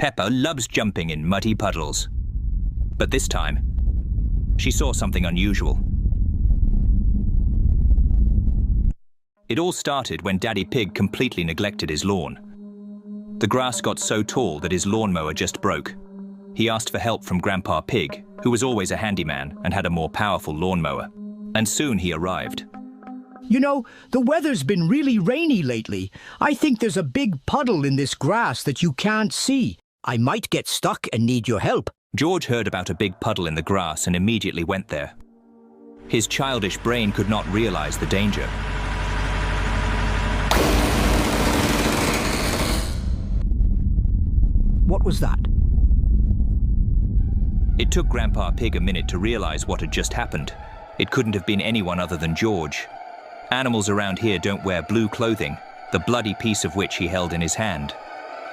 Peppa loves jumping in muddy puddles. But this time, she saw something unusual. It all started when Daddy Pig completely neglected his lawn. The grass got so tall that his lawnmower just broke. He asked for help from Grandpa Pig, who was always a handyman and had a more powerful lawnmower. And soon he arrived. You know, the weather's been really rainy lately. I think there's a big puddle in this grass that you can't see. I might get stuck and need your help. George heard about a big puddle in the grass and immediately went there. His childish brain could not realize the danger. What was that? It took Grandpa Pig a minute to realize what had just happened. It couldn't have been anyone other than George. Animals around here don't wear blue clothing, the bloody piece of which he held in his hand.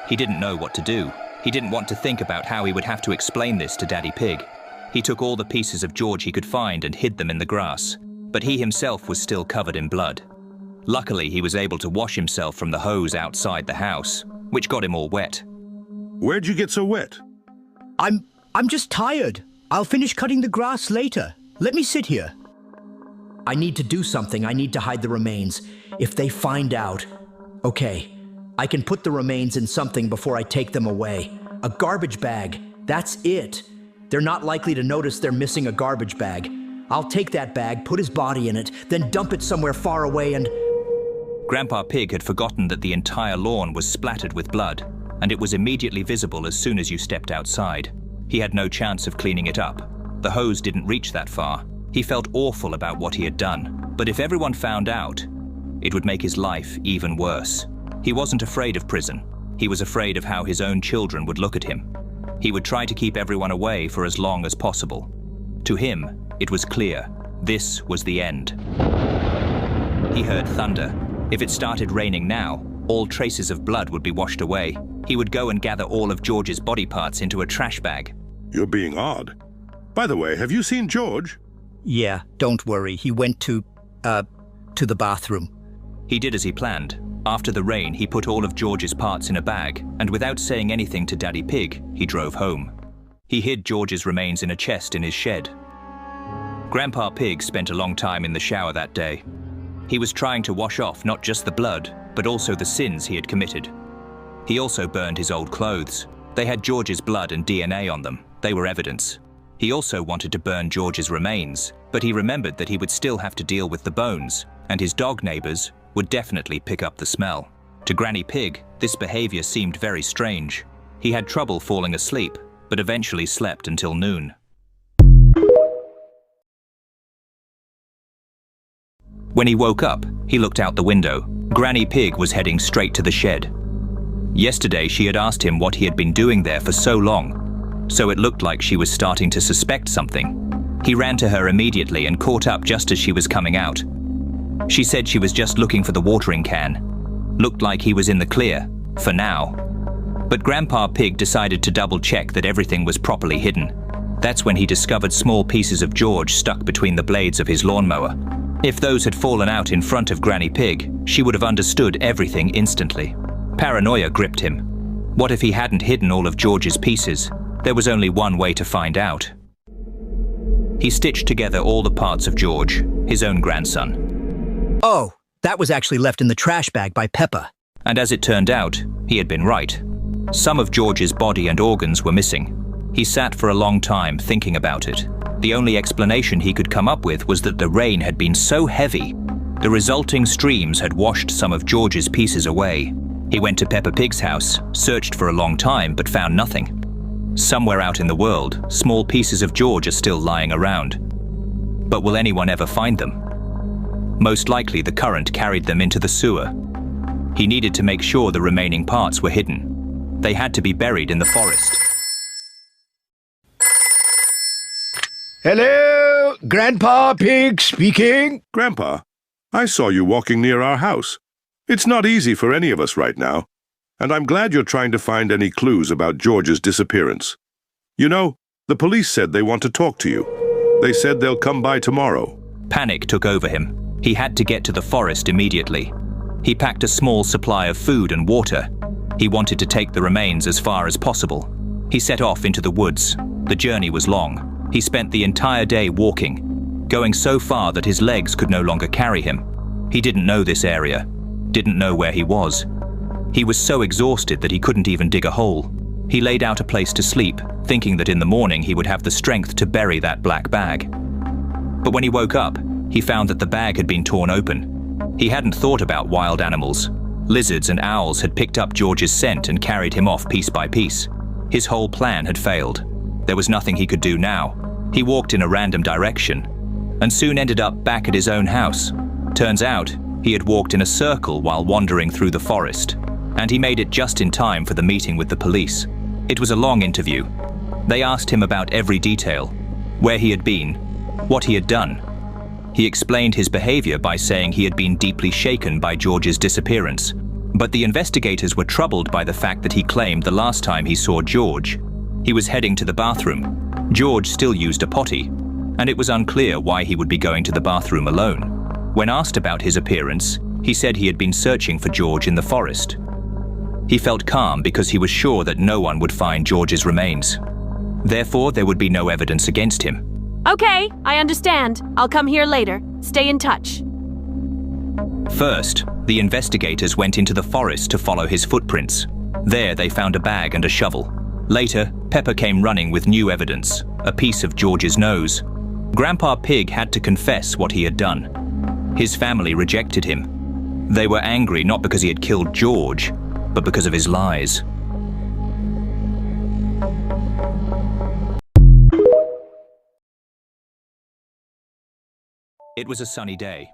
He didn't know what to do. He didn't want to think about how he would have to explain this to Daddy Pig. He took all the pieces of George he could find and hid them in the grass, but he himself was still covered in blood. Luckily, he was able to wash himself from the hose outside the house, which got him all wet. Where'd you get so wet? I'm just tired. I'll finish cutting the grass later. Let me sit here. I need to do something. I need to hide the remains. If they find out... Okay, I can put the remains in something before I take them away. A garbage bag. That's it. They're not likely to notice they're missing a garbage bag. I'll take that bag, put his body in it, then dump it somewhere far away and... Grandpa Pig had forgotten that the entire lawn was splattered with blood, and it was immediately visible as soon as you stepped outside. He had no chance of cleaning it up. The hose didn't reach that far. He felt awful about what he had done, but if everyone found out, it would make his life even worse. He wasn't afraid of prison. He was afraid of how his own children would look at him. He would try to keep everyone away for as long as possible. To him, it was clear. This was the end. He heard thunder. If it started raining now, all traces of blood would be washed away. He would go and gather all of George's body parts into a trash bag. You're being odd. By the way, have you seen George? Yeah, don't worry. He went to the bathroom. He did as he planned. After the rain, he put all of George's parts in a bag, and without saying anything to Daddy Pig, he drove home. He hid George's remains in a chest in his shed. Grandpa Pig spent a long time in the shower that day. He was trying to wash off not just the blood, but also the sins he had committed. He also burned his old clothes. They had George's blood and DNA on them. They were evidence. He also wanted to burn George's remains, but he remembered that he would still have to deal with the bones, and his dog neighbors would definitely pick up the smell. To Granny Pig, this behavior seemed very strange. He had trouble falling asleep, but eventually slept until noon. When he woke up, he looked out the window. Granny Pig was heading straight to the shed. Yesterday, she had asked him what he had been doing there for so long, so it looked like she was starting to suspect something. He ran to her immediately and caught up just as she was coming out. She said she was just looking for the watering can. Looked like he was in the clear, for now. But Grandpa Pig decided to double-check that everything was properly hidden. That's when he discovered small pieces of George stuck between the blades of his lawnmower. If those had fallen out in front of Granny Pig, she would have understood everything instantly. Paranoia gripped him. What if he hadn't hidden all of George's pieces? There was only one way to find out. He stitched together all the parts of George, his own grandson. Oh, that was actually left in the trash bag by Peppa. And as it turned out, he had been right. Some of George's body and organs were missing. He sat for a long time thinking about it. The only explanation he could come up with was that the rain had been so heavy, the resulting streams had washed some of George's pieces away. He went to Peppa Pig's house, searched for a long time, but found nothing. Somewhere out in the world, small pieces of George are still lying around. But will anyone ever find them? Most likely the current carried them into the sewer. He needed to make sure the remaining parts were hidden. They had to be buried in the forest. Hello, Grandpa Pig speaking. Grandpa, I saw you walking near our house. It's not easy for any of us right now, and I'm glad you're trying to find any clues about George's disappearance. You know, the police said they want to talk to you. They said they'll come by tomorrow. Panic took over him. He had to get to the forest immediately. He packed a small supply of food and water. He wanted to take the remains as far as possible. He set off into the woods. The journey was long. He spent the entire day walking, going so far that his legs could no longer carry him. He didn't know this area, didn't know where he was. He was so exhausted that he couldn't even dig a hole. He laid out a place to sleep, thinking that in the morning he would have the strength to bury that black bag. But when he woke up, he found that the bag had been torn open. He hadn't thought about wild animals. Lizards and owls had picked up George's scent and carried him off piece by piece. His whole plan had failed. There was nothing he could do now. He walked in a random direction and soon ended up back at his own house. Turns out, he had walked in a circle while wandering through the forest, and he made it just in time for the meeting with the police. It was a long interview. They asked him about every detail, where he had been, what he had done. He explained his behavior by saying he had been deeply shaken by George's disappearance. But the investigators were troubled by the fact that he claimed the last time he saw George, he was heading to the bathroom. George still used a potty, and it was unclear why he would be going to the bathroom alone. When asked about his appearance, he said he had been searching for George in the forest. He felt calm because he was sure that no one would find George's remains. Therefore, there would be no evidence against him. Okay, I understand. I'll come here later. Stay in touch. First, the investigators went into the forest to follow his footprints. There, they found a bag and a shovel. Later, Peppa came running with new evidence, a piece of George's nose. Grandpa Pig had to confess what he had done. His family rejected him. They were angry not because he had killed George, but because of his lies. It was a sunny day.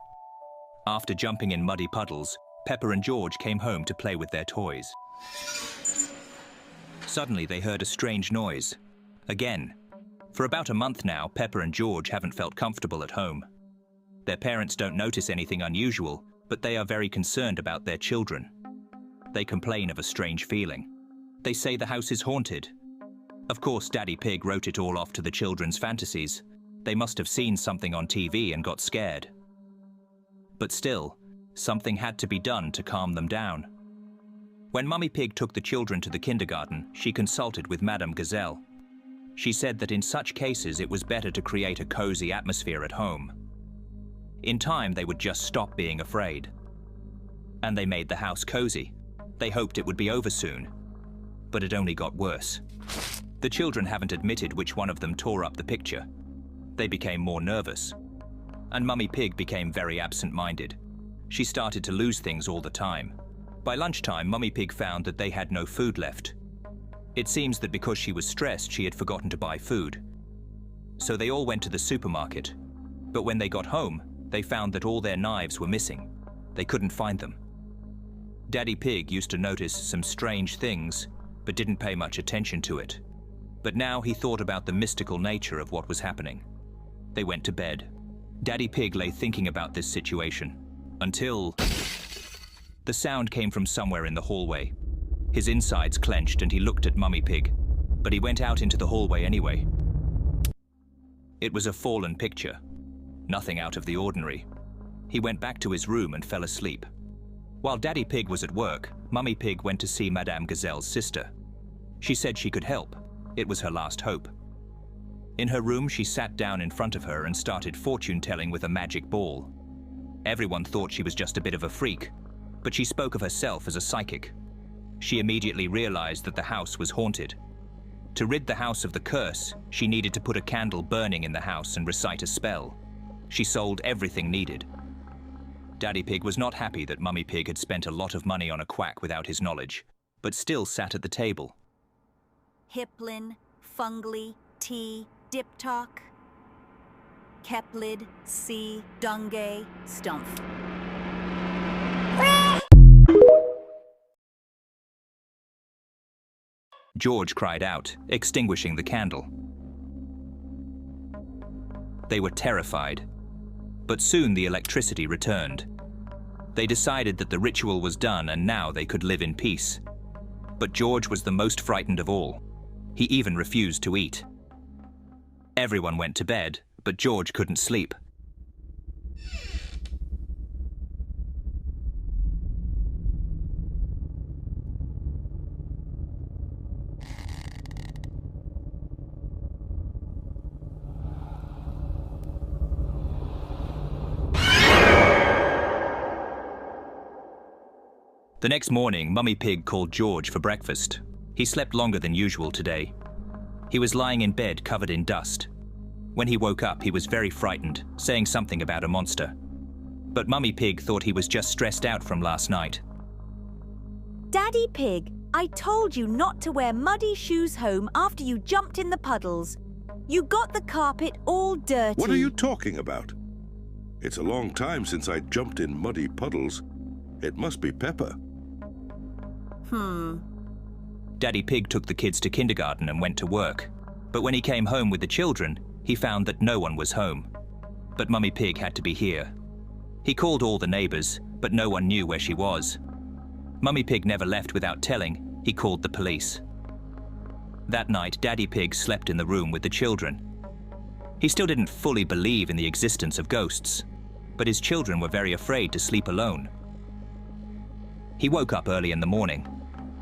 After jumping in muddy puddles, Peppa and George came home to play with their toys. Suddenly they heard a strange noise. Again. For about a month now, Peppa and George haven't felt comfortable at home. Their parents don't notice anything unusual, but they are very concerned about their children. They complain of a strange feeling. They say the house is haunted. Of course, Daddy Pig wrote it all off to the children's fantasies. They must have seen something on TV and got scared. But still, something had to be done to calm them down. When Mummy Pig took the children to the kindergarten, she consulted with Madame Gazelle. She said that in such cases it was better to create a cozy atmosphere at home. In time, they would just stop being afraid. And they made the house cozy. They hoped it would be over soon. But it only got worse. The children haven't admitted which one of them tore up the picture. They became more nervous. And Mummy Pig became very absent-minded. She started to lose things all the time. By lunchtime, Mummy Pig found that they had no food left. It seems that because she was stressed, she had forgotten to buy food. So they all went to the supermarket. But when they got home, they found that all their knives were missing. They couldn't find them. Daddy Pig used to notice some strange things, but didn't pay much attention to it. But now he thought about the mystical nature of what was happening. They went to bed. Daddy Pig lay thinking about this situation, until the sound came from somewhere in the hallway. His insides clenched and he looked at Mummy Pig, but he went out into the hallway anyway. It was a fallen picture, nothing out of the ordinary. He went back to his room and fell asleep. While Daddy Pig was at work, Mummy Pig went to see Madame Gazelle's sister. She said she could help. It was her last hope. In her room, she sat down in front of her and started fortune-telling with a magic ball. Everyone thought she was just a bit of a freak, but she spoke of herself as a psychic. She immediately realized that the house was haunted. To rid the house of the curse, she needed to put a candle burning in the house and recite a spell. She sold everything needed. Daddy Pig was not happy that Mummy Pig had spent a lot of money on a quack without his knowledge, but still sat at the table. Hiplin, Fungly, T, Diptalk, Keplid, C, Dungay, Stumpf. George cried out, extinguishing the candle. They were terrified, but soon the electricity returned. They decided that the ritual was done and now they could live in peace. But George was the most frightened of all. He even refused to eat. Everyone went to bed, but George couldn't sleep. The next morning, Mummy Pig called George for breakfast. He slept longer than usual today. He was lying in bed covered in dust. When he woke up, he was very frightened, saying something about a monster. But Mummy Pig thought he was just stressed out from last night. Daddy Pig, I told you not to wear muddy shoes home after you jumped in the puddles. You got the carpet all dirty. What are you talking about? It's a long time since I jumped in muddy puddles. It must be Peppa. Daddy Pig took the kids to kindergarten and went to work. But when he came home with the children, he found that no one was home. But Mummy Pig had to be here. He called all the neighbors, but no one knew where she was. Mummy Pig never left without telling. He called the police. That night, Daddy Pig slept in the room with the children. He still didn't fully believe in the existence of ghosts, but his children were very afraid to sleep alone. He woke up early in the morning.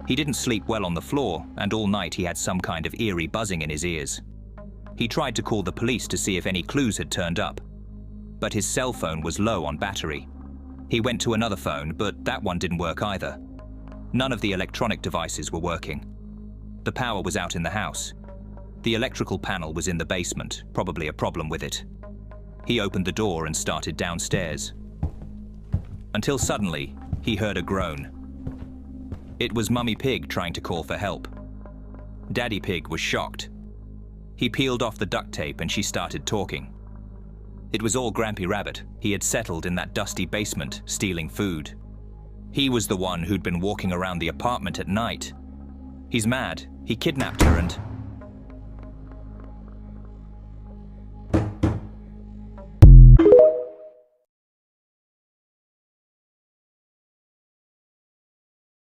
He didn't sleep well on the floor, and all night he had some kind of eerie buzzing in his ears. He tried to call the police to see if any clues had turned up, but his cell phone was low on battery. He went to another phone, but that one didn't work either. None of the electronic devices were working. The power was out in the house. The electrical panel was in the basement, probably a problem with it. He opened the door and started downstairs. Until suddenly, he heard a groan. It was Mummy Pig trying to call for help. Daddy Pig was shocked. He peeled off the duct tape and she started talking. It was all Grampy Rabbit. He had settled in that dusty basement, stealing food. He was the one who'd been walking around the apartment at night. He's mad. He kidnapped her and...